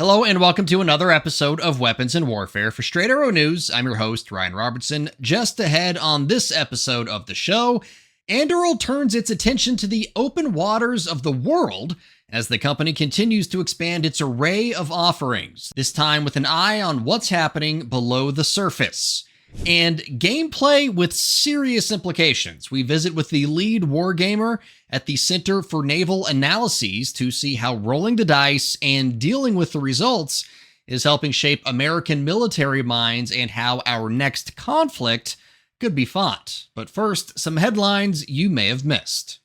Hello and welcome to another episode of Weapons and Warfare. For Straight Arrow News, I'm your host, Ryan Robertson. Just ahead on this episode of the show, Anduril turns its attention to the open waters of the world as the company continues to expand its array of offerings, this time with an eye on what's happening below the surface. And gameplay with serious implications. We visit with the lead wargamer at the Center for Naval Analyses to see how rolling the dice and dealing with the results is helping shape American military minds and how our next conflict could be fought. But first, some headlines you may have missed.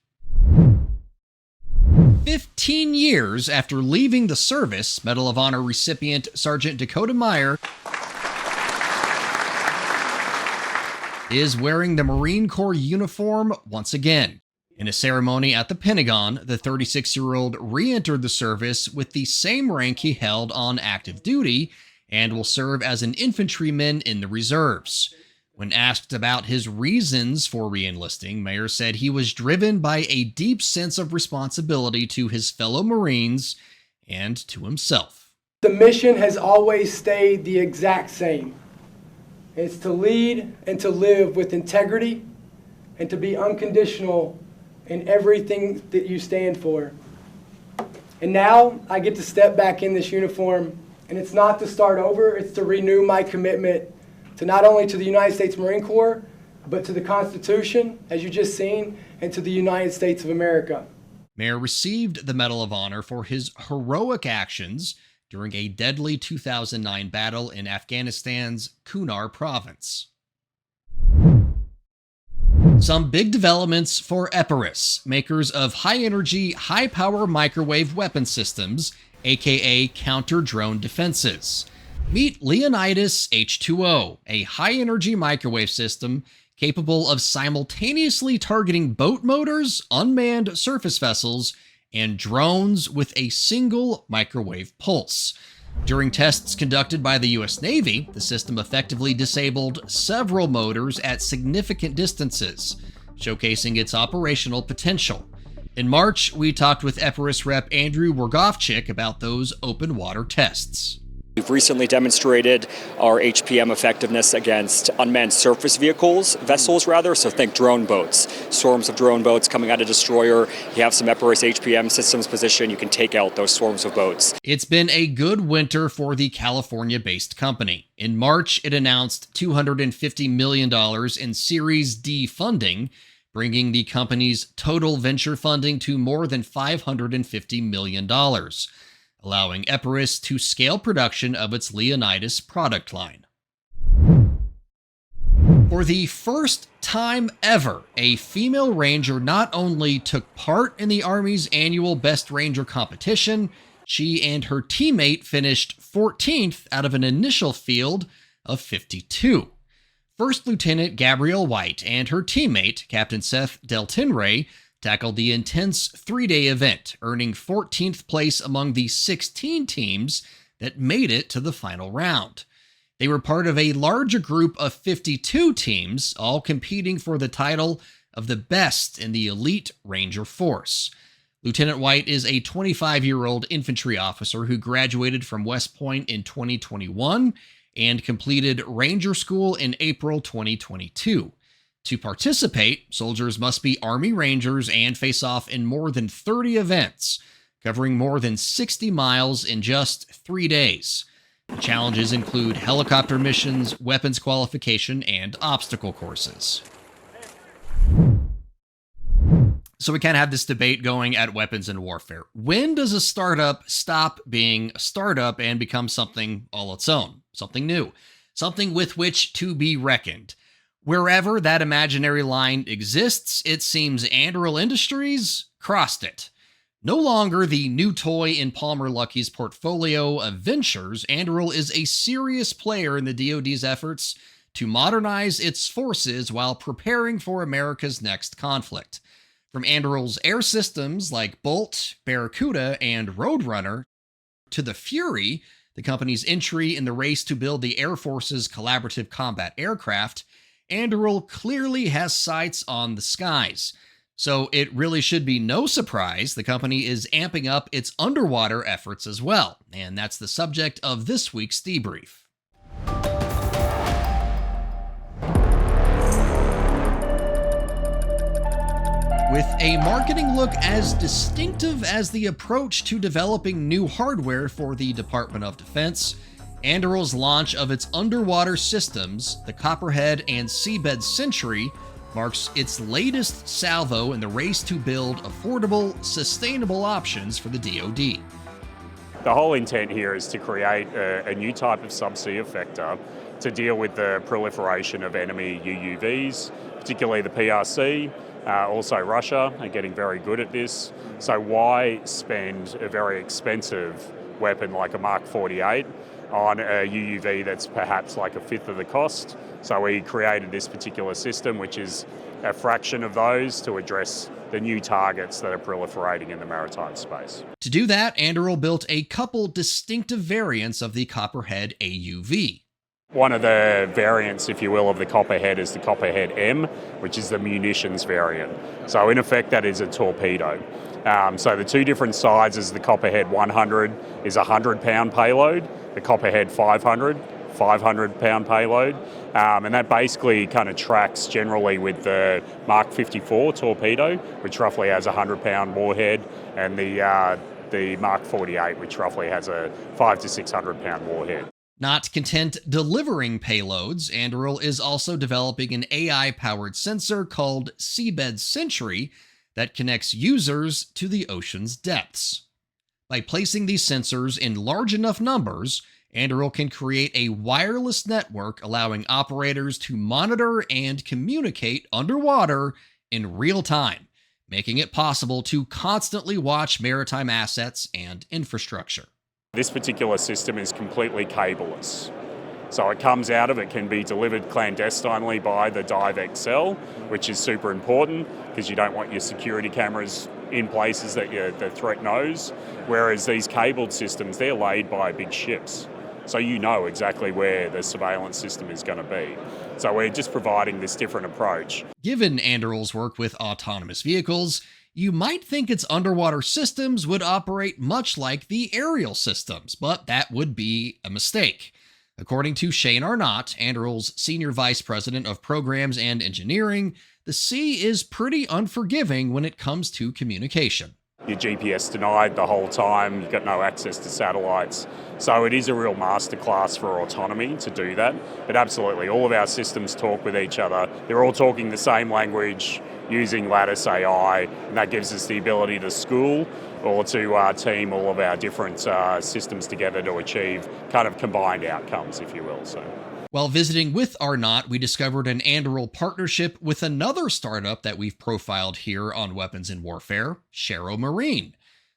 15 years after leaving the service, Medal of Honor recipient Sergeant Dakota Meyer is wearing the Marine Corps uniform once again. In a ceremony at the Pentagon, the 36-year-old re-entered the service with the same rank he held on active duty and will serve as an infantryman in the reserves. When asked about his reasons for re-enlisting, Meyer said he was driven by a deep sense of responsibility to his fellow Marines and to himself. The mission has always stayed the exact same. It's to lead and to live with integrity and to be unconditional in everything that you stand for. And now I get to step back in this uniform, and it's not to start over, it's to renew my commitment to not only to the United States Marine Corps, but to the Constitution, as you just seen, and to the United States of America. Meyer received the Medal of Honor for his heroic actions during a deadly 2009 battle in Afghanistan's Kunar province. Some big developments for Epirus, makers of high-energy, high-power microwave weapon systems, aka counter-drone defenses. Meet Leonitis H2O, a high-energy microwave system capable of simultaneously targeting boat motors, unmanned surface vessels, and drones with a single microwave pulse. During tests conducted by the US Navy, the system effectively disabled several motors at significant distances, showcasing its operational potential. In March, we talked with Epirus rep Andrew Wargovchik about those open water tests. We've recently demonstrated our HPM effectiveness against unmanned surface vessels, so think drone boats. Swarms of drone boats coming out of destroyer. You have some Epirus HPM systems positioned, you can take out those swarms of boats. It's been a good winter for the California-based company. In March, it announced $250 million in Series D funding, bringing the company's total venture funding to more than $550 million. Allowing Epirus to scale production of its Leonitis product line. For the first time ever, a female ranger not only took part in the Army's annual Best Ranger competition, she and her teammate finished 14th out of an initial field of 52. First Lieutenant Gabrielle White and her teammate, Captain Seth Deltinray, tackled the intense 3-day event, earning 14th place among the 16 teams that made it to the final round. They were part of a larger group of 52 teams, all competing for the title of the best in the elite Ranger force. Lieutenant White is a 25-year-old infantry officer who graduated from West Point in 2021 and completed Ranger School in April 2022. To participate, soldiers must be Army Rangers and face off in more than 30 events, covering more than 60 miles in just 3 days. The challenges include helicopter missions, weapons qualification, and obstacle courses. So we kind of have this debate going at Weapons and Warfare. When does a startup stop being a startup and become something all its own? Something new. Something with which to be reckoned. Wherever that imaginary line exists, it seems Anduril Industries crossed it. No longer the new toy in Palmer Luckey's portfolio of ventures, Anduril is a serious player in the DoD's efforts to modernize its forces while preparing for America's next conflict. From Anduril's air systems like Bolt, Barracuda, and Roadrunner, to the Fury, the company's entry in the race to build the Air Force's collaborative combat aircraft, Anduril clearly has sights on the skies. So it really should be no surprise the company is amping up its underwater efforts as well, and that's the subject of this week's debrief. With a marketing look as distinctive as the approach to developing new hardware for the Department of Defense, Anduril's launch of its underwater systems, the Copperhead and Sea Sentry, marks its latest salvo in the race to build affordable, sustainable options for the DoD. The whole intent here is to create a new type of subsea effector to deal with the proliferation of enemy UUVs, particularly the PRC. Also Russia are getting very good at this. So why spend a very expensive weapon like a Mark 48 on a UUV that's perhaps like a fifth of the cost? So we created this particular system, which is a fraction of those to address the new targets that are proliferating in the maritime space. To do that, Anduril built a couple distinctive variants of the Copperhead AUV. One of the variants, if you will, of the Copperhead is the Copperhead M, which is the munitions variant. So in effect, that is a torpedo. So the two different sizes, the Copperhead 100 is a 100-pound payload, the Copperhead 500, 500-pound payload. And that basically kind of tracks generally with the Mark 54 torpedo, which roughly has a 100-pound warhead, and the Mark 48, which roughly has a 500 to 600-pound warhead. Not content delivering payloads, Anduril is also developing an AI-powered sensor called Seabed Sentry that connects users to the ocean's depths. By placing these sensors in large enough numbers, Anduril can create a wireless network allowing operators to monitor and communicate underwater in real time, making it possible to constantly watch maritime assets and infrastructure. This particular system is completely cableless. So it comes out of, it can be delivered clandestinely by the Dive XL, which is super important because you don't want your security cameras in places that the threat knows. Whereas these cabled systems, they're laid by big ships. So you know exactly where the surveillance system is going to be. So we're just providing this different approach. Given Anduril's work with autonomous vehicles, you might think its underwater systems would operate much like the aerial systems, but that would be a mistake. According to Shane Arnott, Anduril's Senior Vice President of Programs and Engineering, the sea is pretty unforgiving when it comes to communication. Your GPS denied the whole time, you've got no access to satellites. So it is a real masterclass for autonomy to do that. But absolutely, all of our systems talk with each other. They're all talking the same language using Lattice AI, and that gives us the ability to school or to team all of our different systems together to achieve kind of combined outcomes, if you will. So, while visiting with Arnott, we discovered an Anduril partnership with another startup that we've profiled here on Weapons in Warfare, Sharrow Marine.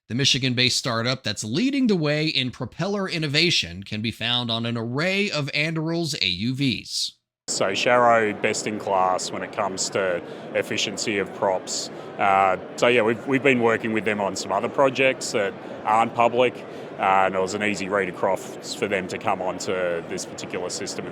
The Michigan-based startup that's leading the way in propeller innovation can be found on an array of Anduril's AUVs. So Sharrow, best in class when it comes to efficiency of props. We've been working with them on some other projects that aren't public, and it was an easy read across for them to come onto this particular system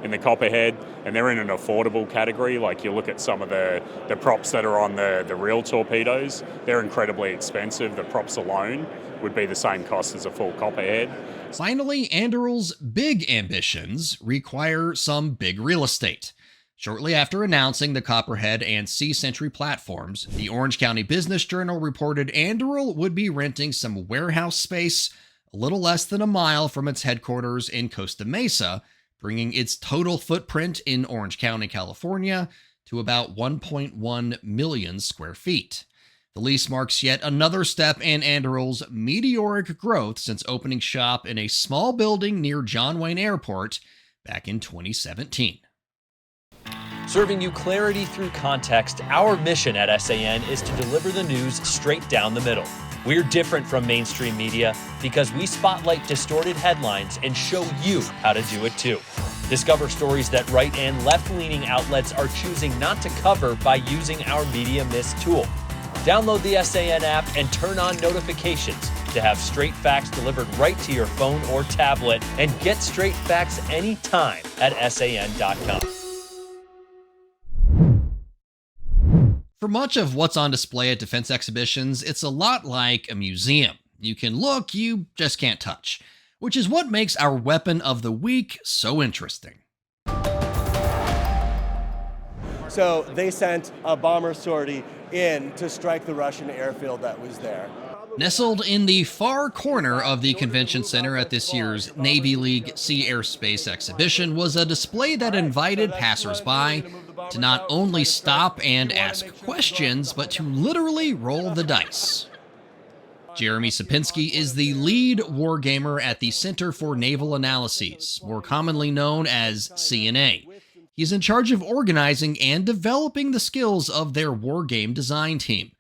in the Copperhead, and they're in an affordable category. Like you look at some of the props that are on the real torpedoes, they're incredibly expensive. The props alone would be the same cost as a full Copperhead. Finally, Anduril's big ambitions require some big real estate. Shortly after announcing the Copperhead and Sea Sentry platforms, the Orange County Business Journal reported Anduril would be renting some warehouse space a little less than a mile from its headquarters in Costa Mesa, bringing its total footprint in Orange County, California, to about 1.1 million square feet. The lease marks yet another step in Anduril's meteoric growth since opening shop in a small building near John Wayne Airport back in 2017. Serving you clarity through context, our mission at SAN is to deliver the news straight down the middle. We're different from mainstream media because we spotlight distorted headlines and show you how to do it too. Discover stories that right and left-leaning outlets are choosing not to cover by using our Media Mist tool. Download the SAN app and turn on notifications to have straight facts delivered right to your phone or tablet, and get straight facts anytime at SAN.com. For much of what's on display at defense exhibitions, it's a lot like a museum. You can look, you just can't touch, which is what makes our weapon of the week so interesting. So they sent a bomber sortie in to strike the Russian airfield that was there. Nestled in the far corner of the convention center at this year's Navy League Sea Airspace exhibition was a display that invited passersby to not only stop and ask questions, but to literally roll the dice. Jeremy Sapinski is the lead wargamer at the Center for Naval Analyses, more commonly known as CNA. He's in charge of organizing and developing the skills of their wargame design team,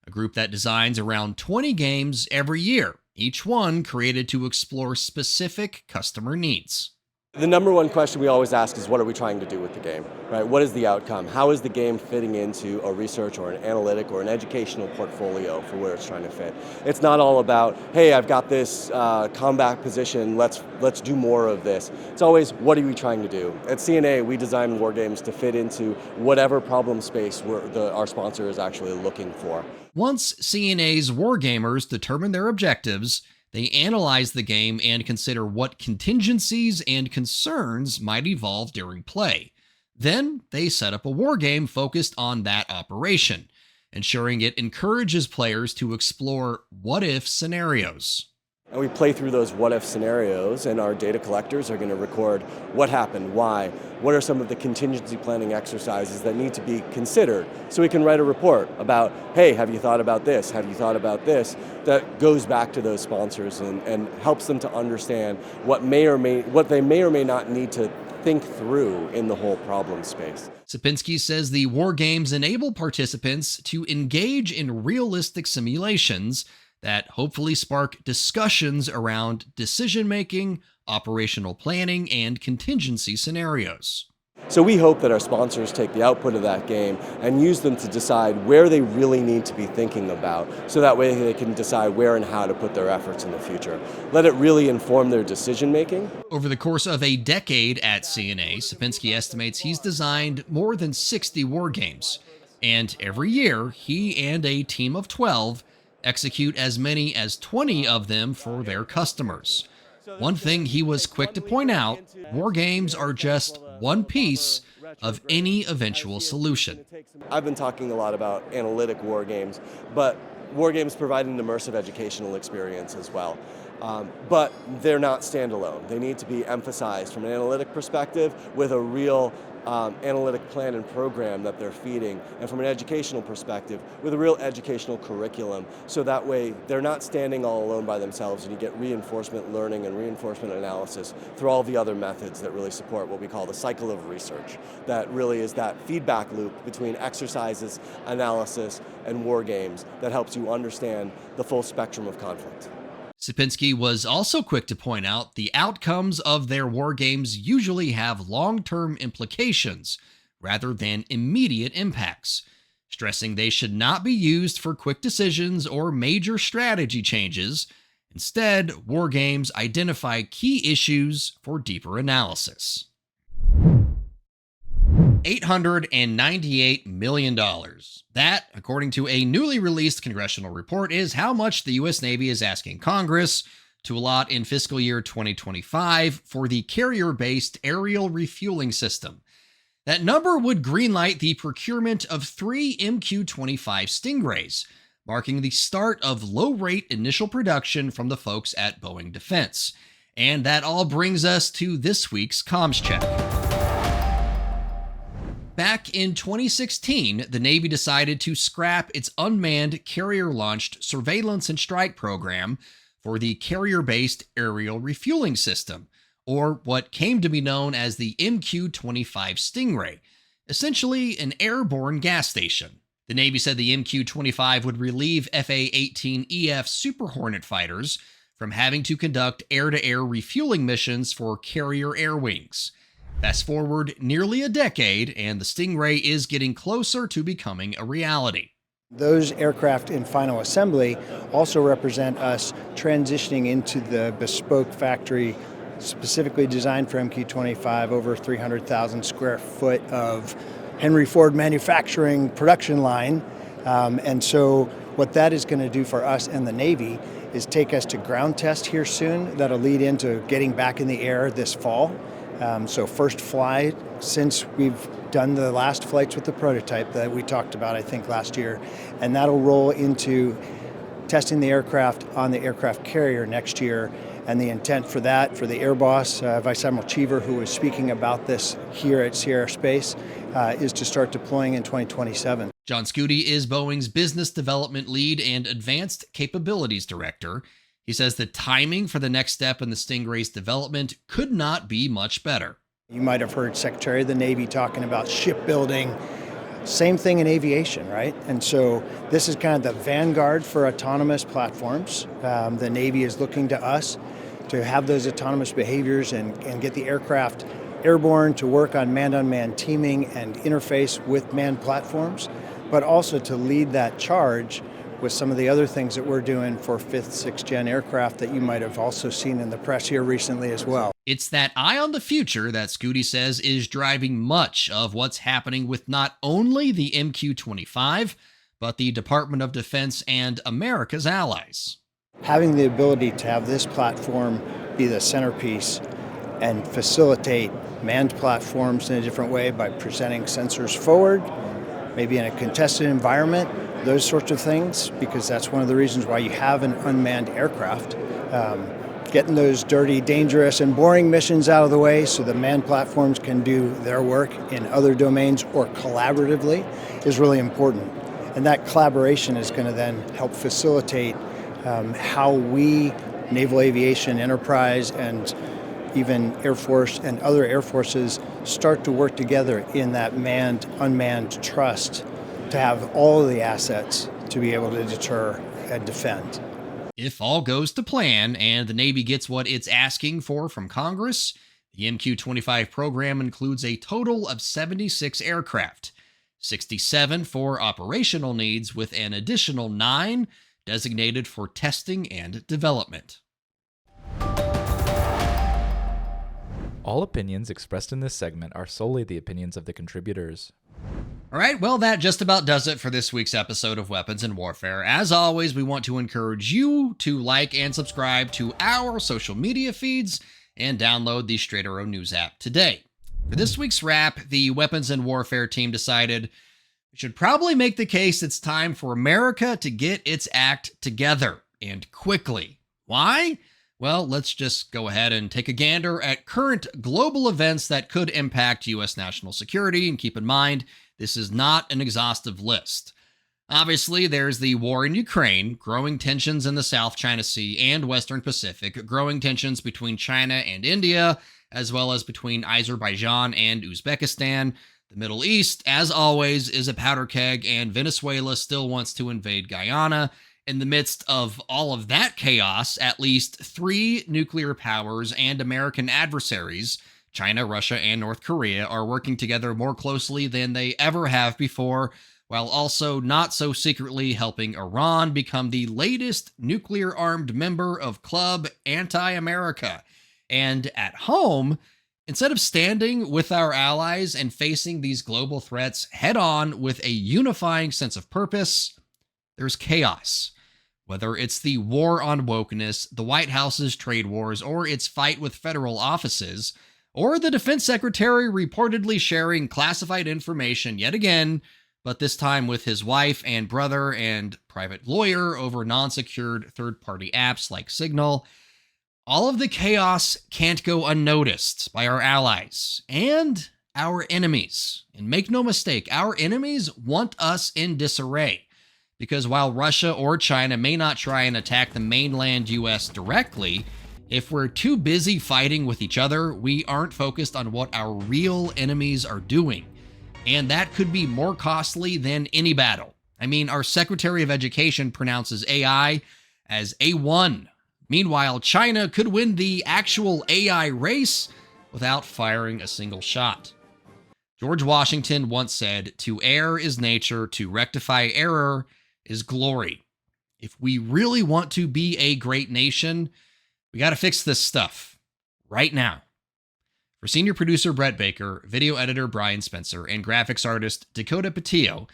a group that designs around 20 games every year, each one created to explore specific customer needs. The number one question we always ask is, what are we trying to do with the game, right? What is the outcome? How is the game fitting into a research or an analytic or an educational portfolio for where it's trying to fit? It's not all about, hey, I've got this combat position, let's do more of this. It's always, what are we trying to do? At CNA, we design war games to fit into whatever problem space our sponsor is actually looking for. Once CNA's wargamers determine their objectives, they analyze the game and consider what contingencies and concerns might evolve during play. Then they set up a wargame focused on that operation, ensuring it encourages players to explore what-if scenarios. And we play through those what-if scenarios, and our data collectors are going to record what happened, why, what are some of the contingency planning exercises that need to be considered, so we can write a report about, hey, have you thought about this, have you thought about this, that goes back to those sponsors and helps them to understand what they may or may not need to think through in the whole problem space. Sapinski says the war games enable participants to engage in realistic simulations that hopefully spark discussions around decision-making, operational planning, and contingency scenarios. So we hope that our sponsors take the output of that game and use them to decide where they really need to be thinking about, so that way they can decide where and how to put their efforts in the future. Let it really inform their decision-making. Over the course of a decade at CNA, Sapinski estimates he's designed more than 60 war games, and every year he and a team of 12 execute as many as 20 of them for their customers. One thing he was quick to point out, war games are just one piece of any eventual solution. I've been talking a lot about analytic war games, but war games provide an immersive educational experience as well. But they're not standalone. They need to be emphasized from an analytic perspective with a real analytic plan and program that they're feeding, and from an educational perspective with a real educational curriculum, so that way they're not standing all alone by themselves, and you get reinforcement learning and reinforcement analysis through all the other methods that really support what we call the cycle of research. That really is that feedback loop between exercises, analysis, and war games that helps you understand the full spectrum of conflict. Sapinski was also quick to point out the outcomes of their war games usually have long-term implications rather than immediate impacts, stressing they should not be used for quick decisions or major strategy changes. Instead, war games identify key issues for deeper analysis. $898 million. That, according to a newly released congressional report, is how much the U.S. Navy is asking Congress to allot in fiscal year 2025 for the carrier-based aerial refueling system. That number would greenlight the procurement of 3 MQ-25 Stingrays, marking the start of low-rate initial production from the folks at Boeing Defense. And that all brings us to this week's Comms Check. Back in 2016, the Navy decided to scrap its unmanned carrier-launched surveillance and strike program for the carrier-based aerial refueling system, or what came to be known as the MQ-25 Stingray, essentially an airborne gas station. The Navy said the MQ-25 would relieve FA-18EF Super Hornet fighters from having to conduct air-to-air refueling missions for carrier air wings. Fast forward nearly a decade, and the Stingray is getting closer to becoming a reality. Those aircraft in final assembly also represent us transitioning into the bespoke factory specifically designed for MQ-25, over 300,000 square foot of Henry Ford manufacturing production line, And so what that is going to do for us and the Navy is take us to ground test here soon. That'll lead into getting back in the air this fall. So first flight since we've done the last flights with the prototype that we talked about, I think, last year. And that'll roll into testing the aircraft on the aircraft carrier next year. And the intent for that, for the Air Boss, Vice Admiral Cheever, who was speaking about this here at Sierra Space, is to start deploying in 2027. John Scudi is Boeing's business development lead and advanced capabilities director. He says the timing for the next step in the Stingray's development could not be much better. You might have heard Secretary of the Navy talking about shipbuilding. Same thing in aviation, right? And so this is kind of the vanguard for autonomous platforms. The Navy is looking to us to have those autonomous behaviors and get the aircraft airborne to work on manned-unmanned teaming and interface with manned platforms, but also to lead that charge with some of the other things that we're doing for 5th, 6th gen aircraft that you might have also seen in the press here recently as well. It's that eye on the future that Scudi says is driving much of what's happening with not only the MQ-25, but the Department of Defense and America's allies. Having the ability to have this platform be the centerpiece and facilitate manned platforms in a different way by presenting sensors forward, maybe in a contested environment, those sorts of things, because that's one of the reasons why you have an unmanned aircraft. Getting those dirty, dangerous, and boring missions out of the way so the manned platforms can do their work in other domains or collaboratively is really important. And that collaboration is going to then help facilitate how we, naval aviation enterprise, and even Air Force and other air forces start to work together in that manned-unmanned trust to have all of the assets to be able to deter and defend. If all goes to plan and the Navy gets what it's asking for from Congress, the MQ-25 program includes a total of 76 aircraft, 67 for operational needs, with an additional 9 designated for testing and development. All opinions expressed in this segment are solely the opinions of the contributors. All right, well, that just about does it for this week's episode of Weapons and Warfare. As always, we want to encourage you to like and subscribe to our social media feeds and download the Straight Arrow News app today. For this week's wrap, the Weapons and Warfare team decided we should probably make the case it's time for America to get its act together, and quickly. Why? Well, let's just go ahead and take a gander at current global events that could impact U.S. national security, and keep in mind, this is not an exhaustive list. Obviously, there's the war in Ukraine, growing tensions in the South China Sea and Western Pacific, growing tensions between China and India, as well as between Azerbaijan and Uzbekistan. The Middle East, as always, is a powder keg, and Venezuela still wants to invade Guyana. In the midst of all of that chaos, at least 3 nuclear powers and American adversaries, China, Russia, and North Korea, are working together more closely than they ever have before, while also not so secretly helping Iran become the latest nuclear-armed member of Club Anti-America. And at home, instead of standing with our allies and facing these global threats head-on with a unifying sense of purpose, there's chaos. Whether it's the war on wokeness, the White House's trade wars, or its fight with federal offices, or the defense secretary reportedly sharing classified information yet again, but this time with his wife and brother and private lawyer over non-secured third-party apps like Signal. All of the chaos can't go unnoticed by our allies and our enemies. And make no mistake, our enemies want us in disarray. Because while Russia or China may not try and attack the mainland US directly, if we're too busy fighting with each other, we aren't focused on what our real enemies are doing. And that could be more costly than any battle. I mean, our Secretary of Education pronounces AI as A1. Meanwhile, China could win the actual AI race without firing a single shot. George Washington once said, "To err is nature, to rectify error is glory." If we really want to be a great nation, we got to fix this stuff right now. For senior producer Brett Baker, video editor Brian Spencer, and graphics artist Dakota Patillo,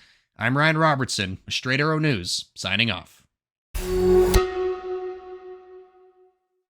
I'm Ryan Robertson with Straight Arrow News, signing off.